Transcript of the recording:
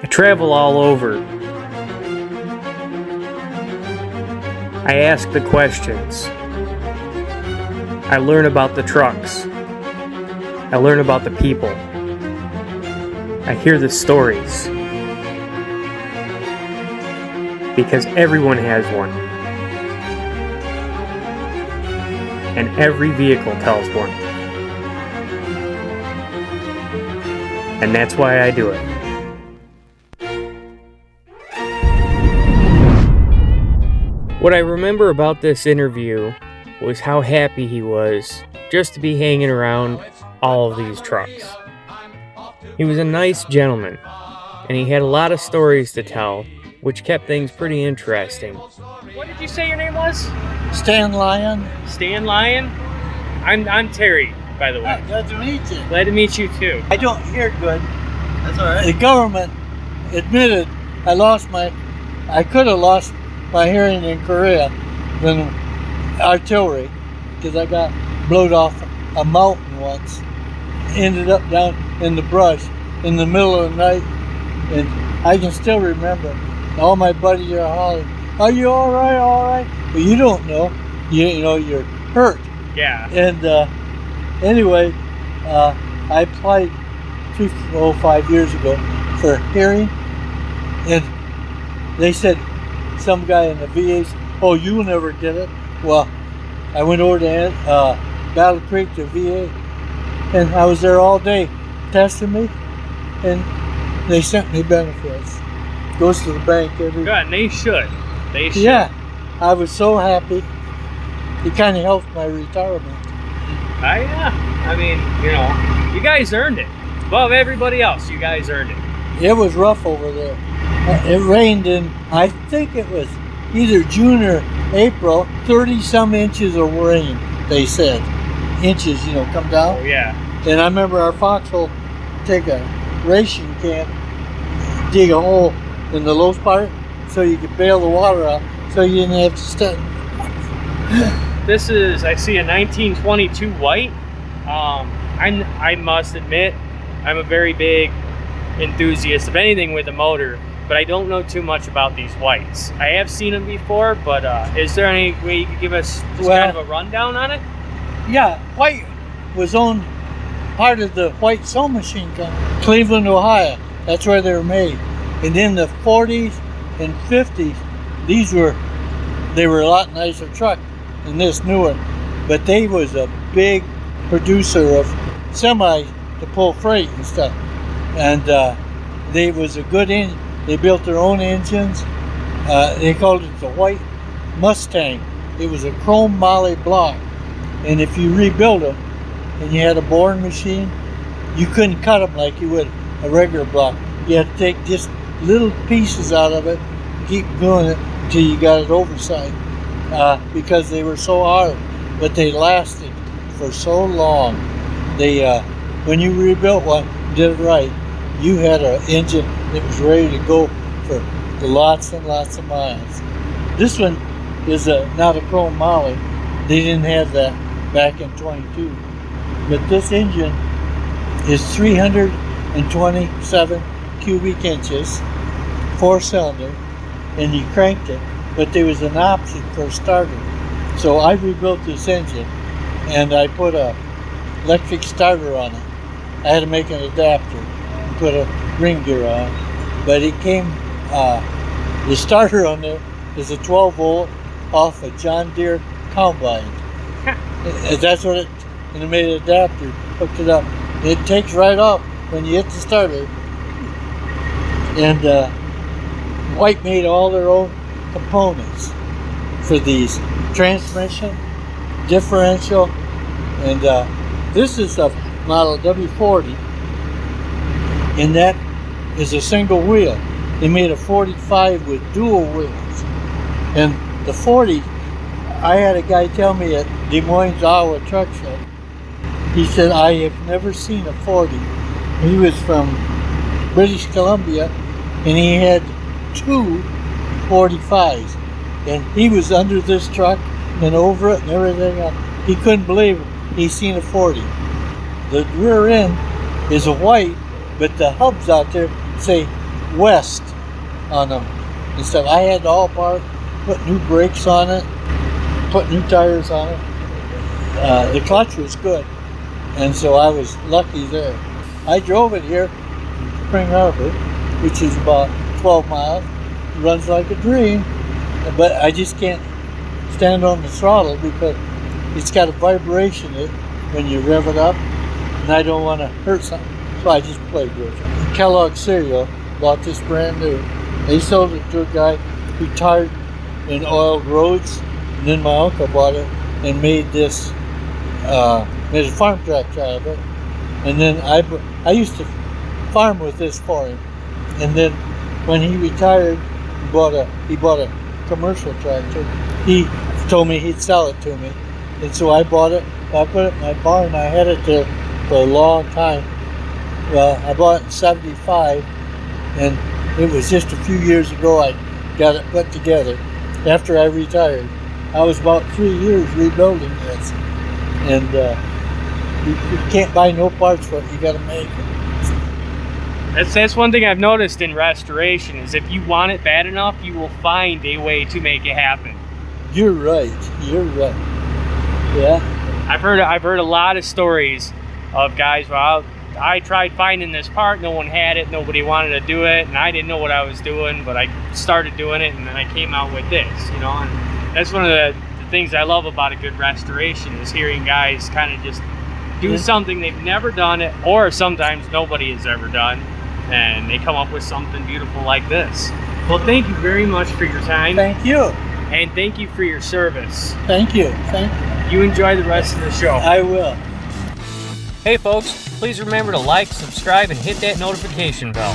I travel all over. I ask the questions. I learn about the trucks. I learn about the people. I hear the stories. Because everyone has one. And every vehicle tells one. And that's why I do it. What I remember about this interview was how happy he was just to be hanging around all of these trucks. He was a nice gentleman, and he had a lot of stories to tell, which kept things pretty interesting. What did you say your name was? Stan Lyon. Stan Lyon? I'm Terry, by the way. Glad to meet you. Glad to meet you too. I don't hear good. That's all right. The government admitted I could have lost my hearing in Korea in artillery because I got blowed off a mountain once. Ended up down in the brush in the middle of the night, and I can still remember all my buddies are hollering, "Are you all right? All right?" But you don't know. You know you're hurt. Yeah. And anyway, I applied 5 years ago for hearing, and they said, some guy in the VA said, "Oh, you'll never get it." Well, I went over to Battle Creek to VA, and I was there all day testing me, and they sent me benefits. Goes to the bank every. Good, and they should. They should. Yeah, I was so happy. It kind of helped my retirement. Yeah. I mean, you guys earned it. Above everybody else, you guys earned it. It was rough over there. It rained in, I think it was either June or April, 30-some inches of rain, they said. Inches, come down. Oh, yeah. And I remember our foxhole take a ration can, dig a hole in the low part so you could bail the water out so you didn't have to stand. This is, I see a 1922 white. I must admit, I'm a very big enthusiast of anything with a motor, but I don't know too much about these whites. I have seen them before, but is there any way you could give us just kind of a rundown on it? Yeah, White was owned part of the White Sewing Machine Company, Cleveland, Ohio. That's where they were made. And in the 40s and 50s, they were a lot nicer truck than this new one. But they was a big producer of semis to pull freight and stuff. And they was a good engine. They built their own engines. They called it the White Mustang. It was a chrome moly block. And if you rebuild them and you had a boring machine, you couldn't cut them like you would a regular block. You had to take just little pieces out of it, keep doing it until you got it oversized, because they were so hard, but they lasted for so long. They, when you rebuilt one, did it right, you had an engine that was ready to go for lots and lots of miles. This one is not a chrome moly. They didn't have that back in 22. But this engine is 327 cubic inches, 4-cylinder, and you cranked it, but there was an option for a starter. So I rebuilt this engine, and I put a electric starter on it. I had to make an adapter and put a ring gear on it. But it came, the starter on there is a 12-volt off a John Deere combine. That's what and it made an adapter, hooked it up. It takes right off when you hit the starter. And White made all their own components for these. Transmission, differential, and this is a model W40, and that is a single wheel. They made a 45 with dual wheels. And the 40, I had a guy tell me at Des Moines, Iowa truck show, he said, "I have never seen a 40. He was from British Columbia, and he had 2 45s. And he was under this truck and over it and everything else. He couldn't believe it. He seen a 40. The rear end is a white, but the hubs out there say west on them and stuff. I had all part, put new brakes on it, put new tires on it. The clutch was good, and so I was lucky there. I drove it here from Spring Harbor, which is about 12 miles. It runs like a dream, but I just can't stand on the throttle because it's got a vibration when you rev it up, and I don't want to hurt something, so I just played with it. Kellogg Cereal bought this brand new. They sold it to a guy who retired in oiled roads, and then my uncle bought it and made this, made a farm tractor out of it. And then I used to farm with this for him. And then when he retired, he bought a commercial tractor. He told me he'd sell it to me, and so I bought it. I put it in my barn. I had it there for a long time. Well, I bought it in '75, and it was just a few years ago I got it put together after I retired. I was about 3 years rebuilding this, and you can't buy no parts for it. You got to make it. That's one thing I've noticed in restoration is if you want it bad enough, you will find a way to make it happen. You're right. You're right. Yeah. I've heard a lot of stories of guys. Well, I tried finding this part, no one had it, nobody wanted to do it, and I didn't know what I was doing, but I started doing it, and then I came out with this, you know. And that's one of the things I love about a good restoration is hearing guys kind of just do something they've never done, it, or sometimes nobody has ever done, and they come up with something beautiful like this. Well, thank you very much for your time. Thank you. And thank you for your service. Thank you. Thank you. You enjoy the rest of the show. I will. Hey folks, please remember to like, subscribe, and hit that notification bell.